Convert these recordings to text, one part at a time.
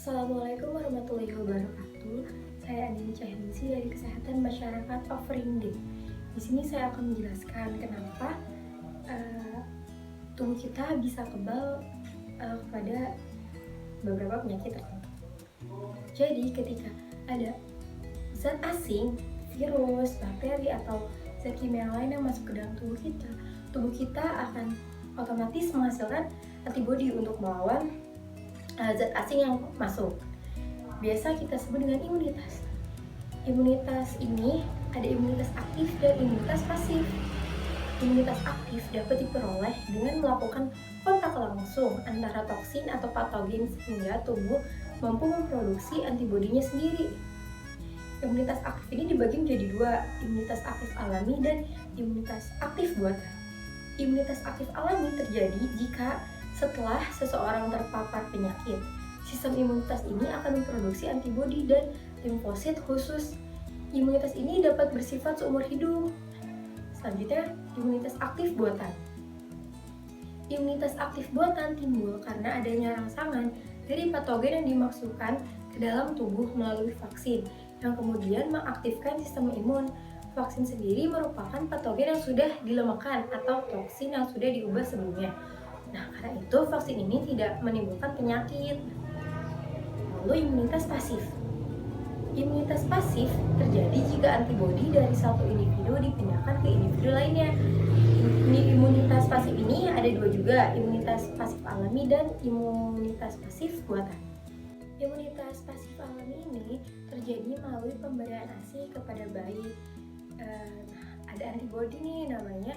Assalamualaikum warahmatullahi wabarakatuh. Saya Andini Cahyningsi dari Kesehatan Masyarakat Offering Day. Di sini saya akan menjelaskan kenapa tubuh kita bisa kebal kepada beberapa penyakit tertentu. Jadi ketika ada zat asing, virus, bakteri, atau zat kimia lain yang masuk ke dalam tubuh kita akan otomatis menghasilkan antibodi untuk melawan zat asing yang masuk. Biasa kita sebut dengan imunitas. Imunitas ini ada imunitas aktif dan imunitas pasif. Imunitas aktif dapat diperoleh dengan melakukan kontak langsung antara toksin atau patogen sehingga tubuh mampu memproduksi antibodinya sendiri. Imunitas aktif ini dibagi menjadi dua, imunitas aktif alami dan imunitas aktif buatan. Imunitas aktif alami terjadi jika setelah seseorang terpapar penyakit, sistem imunitas ini akan memproduksi antibodi dan limfosit khusus. Imunitas ini dapat bersifat seumur hidup. Selanjutnya, imunitas aktif buatan. Imunitas aktif buatan timbul karena adanya rangsangan dari patogen yang dimasukkan ke dalam tubuh melalui vaksin, yang kemudian mengaktifkan sistem imun. Vaksin sendiri merupakan patogen yang sudah dilemahkan atau toksin yang sudah diubah sebelumnya. Nah, karena itu vaksin ini tidak menimbulkan penyakit. Lalu imunitas pasif. Imunitas pasif terjadi jika antibodi dari satu individu dipindahkan ke individu lainnya. Imunitas pasif ini ada dua juga, imunitas pasif alami dan imunitas pasif buatan. Imunitas pasif alami ini terjadi melalui pemberian ASI kepada bayi. Ada antibodi nih namanya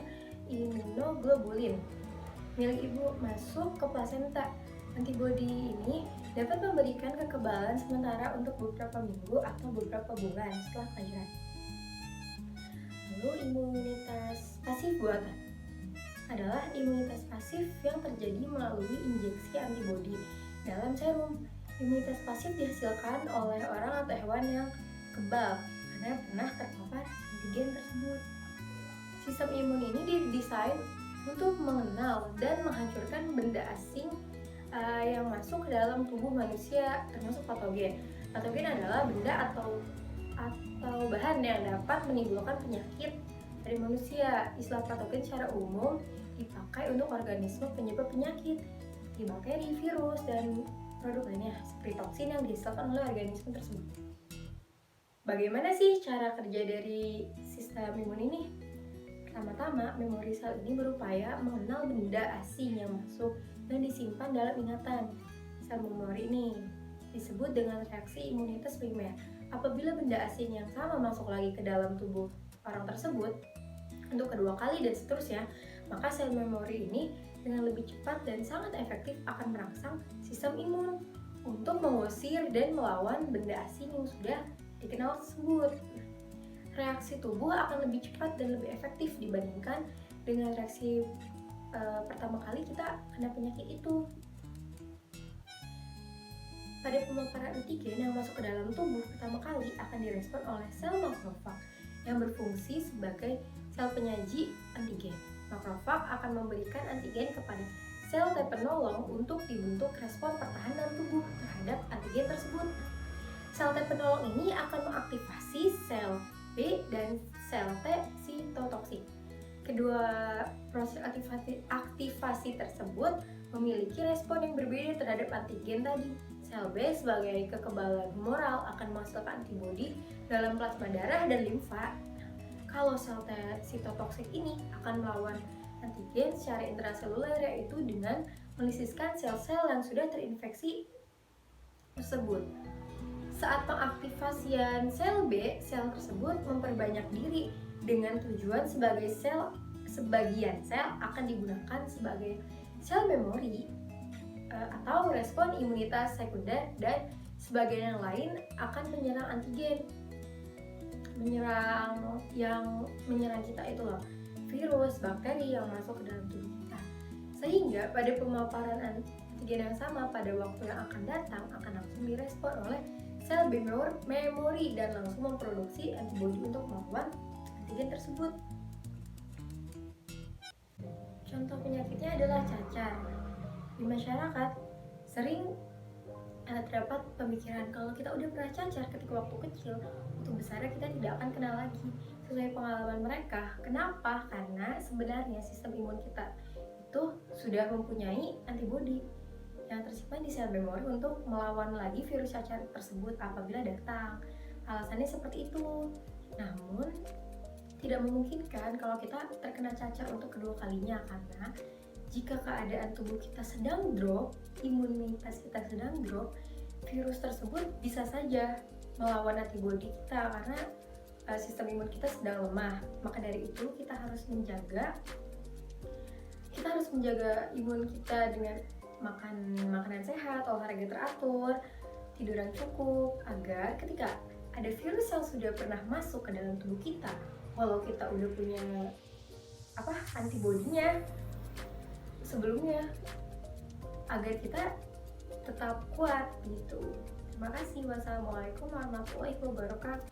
immunoglobulin milik ibu masuk ke plasenta. Antibodi ini dapat memberikan kekebalan sementara untuk beberapa minggu atau beberapa bulan setelah kelahiran. Lalu imunitas pasif buatan adalah imunitas pasif yang terjadi melalui injeksi antibodi dalam serum. Imunitas pasif dihasilkan oleh orang atau hewan yang kebal karena pernah terpapar antigen tersebut. Sistem imun ini didesain untuk mengenal dan menghancurkan benda asing yang masuk ke dalam tubuh manusia, termasuk patogen. Patogen adalah benda atau bahan yang dapat menimbulkan penyakit dari manusia. Istilah patogen secara umum dipakai untuk organisme penyebab penyakit, seperti bakteri, virus, dan produk lainnya seperti toksin yang dihasilkan oleh organisme tersebut. Bagaimana sih cara kerja dari sistem imun ini? Pertama-tama, memori sel ini berupaya mengenal benda asing yang masuk dan disimpan dalam ingatan. Sel memori ini disebut dengan reaksi imunitas primer. Apabila benda asing yang sama masuk lagi ke dalam tubuh orang tersebut untuk kedua kali dan seterusnya, maka sel memori ini dengan lebih cepat dan sangat efektif akan merangsang sistem imun untuk mengusir dan melawan benda asing yang sudah dikenal tersebut. Reaksi tubuh akan lebih cepat dan lebih efektif dibandingkan dengan reaksi pertama kali kita kena penyakit itu. Pada pemaparan antigen yang masuk ke dalam tubuh pertama kali akan direspon oleh sel makrofag yang berfungsi sebagai sel penyaji antigen. Makrofag akan memberikan antigen kepada sel T penolong untuk dibentuk respon pertahanan tubuh terhadap antigen tersebut. Sel T penolong ini akan mengaktifasi sel B dan sel T sitotoksik. Kedua proses aktivasi tersebut memiliki respon yang berbeda terhadap antigen tadi. Sel B sebagai kekebalan humoral akan menghasilkan antibodi dalam plasma darah dan limfa. Kalau sel T sitotoksik ini akan melawan antigen secara intraseluler, yaitu dengan melisiskan sel-sel yang sudah terinfeksi tersebut. Saat pengaktifasian sel B, sel tersebut memperbanyak diri dengan tujuan sebagian sel akan digunakan sebagai sel memori atau respon imunitas sekunder, dan sebagian yang lain akan menyerang antigen, menyerang kita itu loh, virus, bakteri yang masuk ke dalam tubuh kita. Sehingga pada pemaparan antigen yang sama pada waktu yang akan datang akan langsung direspon oleh sel B memori dan langsung memproduksi antibodi untuk melawan antigen tersebut. Contoh penyakitnya adalah cacar. Di masyarakat sering terdapat pemikiran kalau kita udah pernah cacar ketika waktu kecil, waktu besarnya kita tidak akan kena lagi sesuai pengalaman mereka. Kenapa? Karena sebenarnya sistem imun kita itu sudah mempunyai antibodi yang tersimpan di sel memori untuk melawan lagi virus cacar tersebut apabila datang. Alasannya seperti itu. Namun, tidak memungkinkan kalau kita terkena cacar untuk kedua kalinya, karena jika keadaan tubuh kita sedang drop, imunitas kita sedang drop, virus tersebut bisa saja melawan antibodi kita karena sistem imun kita sedang lemah. Maka dari itu kita harus menjaga imun kita dengan makan makanan sehat, olahraga teratur, tidur yang cukup, agar ketika ada virus yang sudah pernah masuk ke dalam tubuh kita, walau kita udah punya antibodinya sebelumnya, agar kita tetap kuat gitu. Terima kasih. Wassalamualaikum warahmatullahi wabarakatuh.